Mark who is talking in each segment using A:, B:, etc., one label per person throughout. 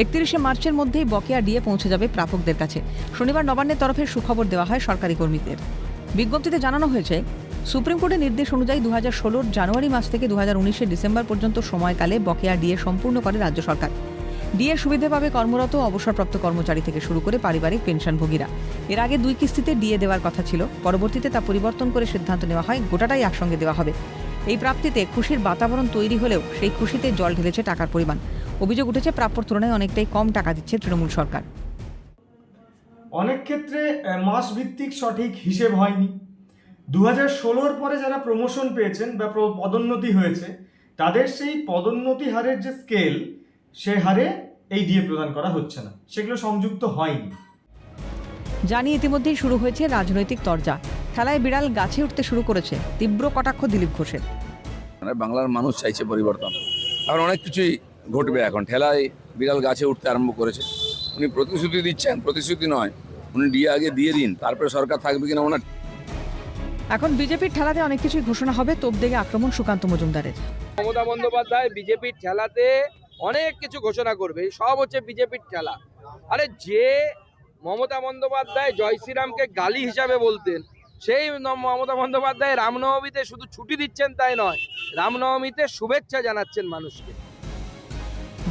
A: 31শে মার্চের মধ্যেই বকেয়া ডিএ পৌঁছে যাবে প্রাপকদের কাছে। শনিবার নবান্নের তরফে সুখবর দেওয়া হয় সরকারি কর্মীদের। বিজ্ঞপ্তিতে জানানো হয়েছে, সুপ্রিম কোর্টের নির্দেশ অনুযায়ী 2016 জানুয়ারি মাস থেকে 2019 ডিসেম্বর পর্যন্ত সময়কালে বকেয়া ডিএ সম্পূর্ণ করে রাজ্য সরকার। ডিএ সুবিধে পাবে কর্মরত অবসরপ্রাপ্ত কর্মচারী থেকে শুরু করে পারিবারিক পেনশনভোগীরা। এর আগে 2 কিস্তিতে ডিএ দেওয়ার কথা ছিল, পরবর্তীতে তা পরিবর্তন করে সিদ্ধান্ত নেওয়া হয় গোটাটাই একসঙ্গে দেওয়া হবে। এই প্রাপ্তিতে খুশির বাতাবরণ তৈরি হলেও সেই খুশিতে জল ঢেলেছে টাকার পরিমাণ। অভিযোগ উঠেছে, প্রাপ্যর তুলনায় অনেকটাই কম টাকা দিচ্ছে তৃণমূল সরকার।
B: অনেক ক্ষেত্রে মাস ভিত্তিক সঠিক হিসেব হয়নি। 2016 পরে যারা প্রমোশন পেয়েছেন বা পদোন্নতি হয়েছে, তাদের সেই পদোন্নতি হারের যে স্কেল, সে হারে এই ডিএ প্রদান করা হচ্ছে না, সেগুলো সংযুক্ত হয়নি।
A: জানি ইতিমধ্যেই শুরু হয়েছে রাজনৈতিক তরজা। খেলায় বিড়াল গাছে উঠতে শুরু করেছে, তীব্র কটাক্ষ দিলীপ ঘোষের।
C: বাংলার মানুষ চাইছে পরিবর্তন, এখন অনেক কিছুই ঘটবে। এখন ঠেলায় বিড়াল গাছে উঠতে আরম্ভ করেছে। উনি প্রতিশ্রুতি দিচ্ছেন, প্রতিশ্রুতি নয়, উনি ডিএ আগে দিয়ে দিন, তারপরে সরকার থাকবে কিনা ওনার।
A: এখন বিজেপির ঠেলাতে অনেক কিছুই ঘোষণা হবে। তোপ দেগে আক্রমণ সুকান্ত মজুমদারের।
D: মমতা বন্দ্যোপাধ্যায় বিজেপির ঠেলাতে অনেক কিছু ঘোষণা করবে, সব হচ্ছে বিজেপির ঠেলা। আরে যে মমতা বন্দ্যোপাধ্যায় জয় শ্রীরামকে গালি হিসাবে বলতেন, সেই মমতা বন্দ্যোপাধ্যায় রামনবমীতে শুধু ছুটি দিচ্ছেন তাই নয়, রামনবমীতে শুভেচ্ছা জানাচ্ছেন মানুষকে।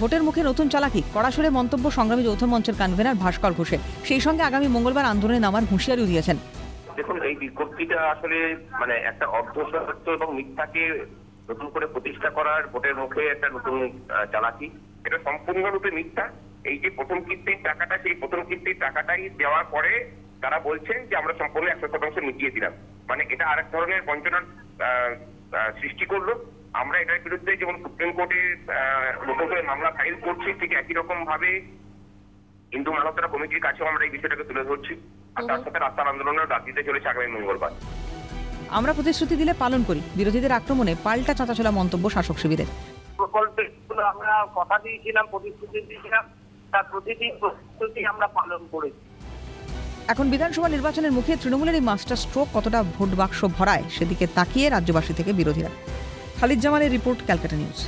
A: ভোটের মুখে নতুন চালাকি, কড়া সুরে মন্তব্য সংগ্রামী যৌথ মঞ্চের কনভেনার ভাস্কর ঘোষের। সেই সঙ্গে আগামী মঙ্গলবার আন্দোলনে নামার হুঁশিয়ারিও দিয়েছেন।
E: দেখুন, এই বিজ্ঞপ্তিটা আসলে একটা অর্ধসত্য এবং মিথ্যাকে নতুন করে প্রতিষ্ঠা করার ভোটের মুখে একটা নতুন চালাকি। এটা সম্পূর্ণরূপে মিথ্যা। এই যে প্রথম কিস্তির টাকাটা, সেই প্রথম কিস্তির টাকাটাই দেওয়ার পরে তারা বলছেন যে আমরা সম্পূর্ণ 100% মিটিয়ে দিলাম। এটা আরেক ধরনের বঞ্চনার সৃষ্টি করলো। আমরা এটার বিরুদ্ধে যেমন সুপ্রিম কোর্টে নতুন করে মামলা ফাইল করছি, ঠিক একই রকম ভাবে হিন্দু মানবতা কমিটির কাছেও আমরা এই বিষয়টাকে তুলে ধরছি। আর তার সাথে রাস্তার আন্দোলনের ডাক দিতে চলেছে আগামী মঙ্গলবার।
A: আমরা প্রতিশ্রুতি দিলে পালন করি, বিরোধীদের আক্রমণে পাল্টা চাঁচাছোলা মন্তব্য শাসক শিবিরের।
F: প্রকল্পে আমরা কথা দিয়েছিলাম, প্রতিশ্রুতি দিয়েছিলাম, তার প্রতিটি প্রতিশ্রুতি আমরা পালন করেছি।
A: এখন বিধানসভা নির্বাচনের মুখে তৃণমূলের এই মাস্টার স্ট্রোক কতটা ভোট বাক্স ভরায়, সেদিকে তাকিয়ে রাজ্যবাসী থেকে বিরোধীরা। খালিদ জামানের রিপোর্ট, ক্যালকাটা নিউজ।